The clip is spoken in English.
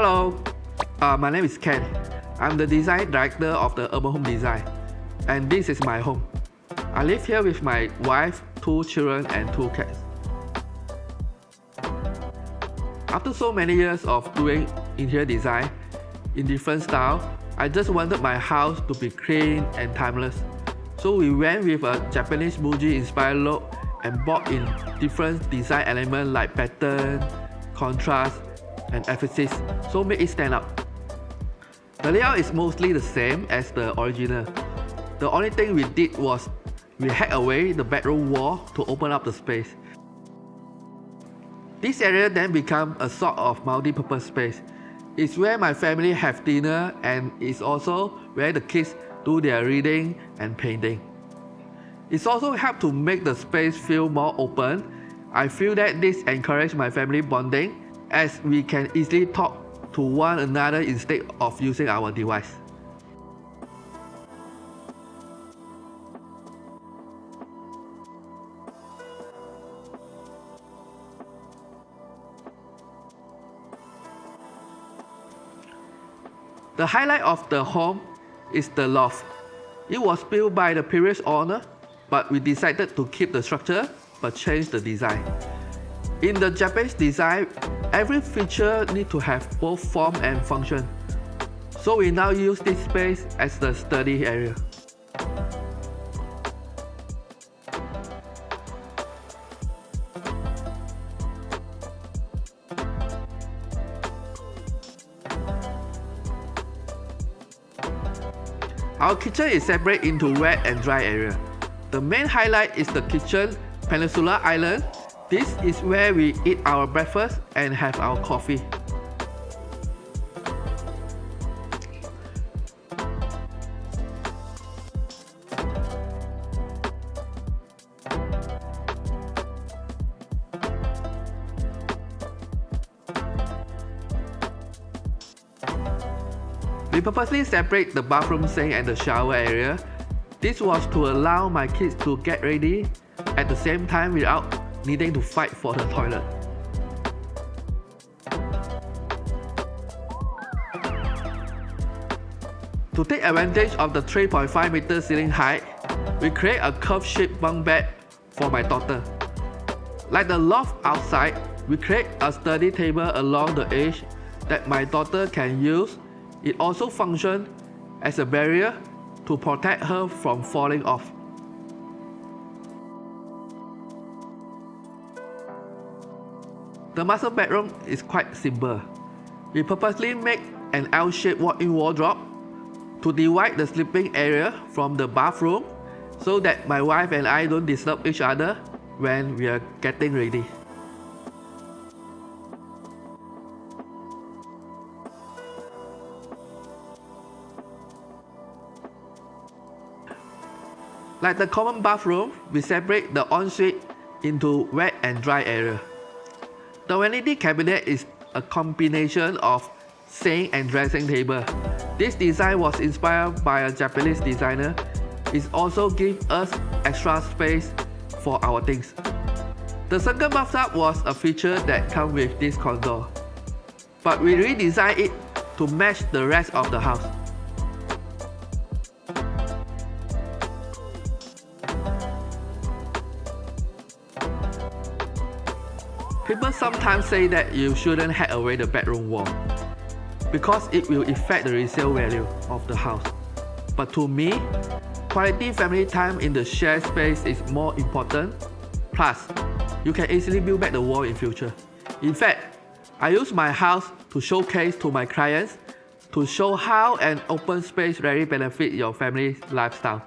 Hello, my name is Ken. I'm the design director of the Urban Home Design, and this is my home. I live here with my wife, 2 children, and 2 cats. After so many years of doing interior design in different styles, I just wanted my house to be clean and timeless. So we went with a Japanese MUJI-inspired look and bought in different design elements like pattern, contrast, and emphasis, so make it stand out. The layout is mostly the same as the original. The only thing we did was we hacked away the bedroom wall to open up the space. This area then became a sort of multi-purpose space. It's where my family have dinner, and it's also where the kids do their reading and painting. It's also helped to make the space feel more open. I feel that this encourages my family bonding, as we can easily talk to one another instead of using our device. The highlight of the home is the loft. It was built by the previous owner, but we decided to keep the structure but change the design. In the Japanese design, every feature needs to have both form and function. So we now use this space as the study area. Our kitchen is separate into wet and dry area. The main highlight is the kitchen peninsula island. This is where we eat our breakfast and have our coffee. We purposely separate the bathroom sink and the shower area. This was to allow my kids to get ready at the same time without needing to fight for the toilet. To take advantage of the 3.5 meter ceiling height, we create a curved-shaped bunk bed for my daughter. Like the loft outside, we create a study table along the edge that my daughter can use. It also functions as a barrier to protect her from falling off. The master bedroom is quite simple. We purposely make an L-shaped walk-in wardrobe to divide the sleeping area from the bathroom so that my wife and I don't disturb each other when we are getting ready. Like the common bathroom, we separate the ensuite into wet and dry area. The vanity cabinet is a combination of sink and dressing table. This design was inspired by a Japanese designer. It also gives us extra space for our things. The second bathtub was a feature that comes with this condo, but we redesigned it to match the rest of the house. People sometimes say that you shouldn't hack away the bedroom wall because it will affect the resale value of the house. But to me, quality family time in the shared space is more important. Plus, you can easily build back the wall in future. In fact, I use my house to showcase to my clients to show how an open space really benefits your family's lifestyle.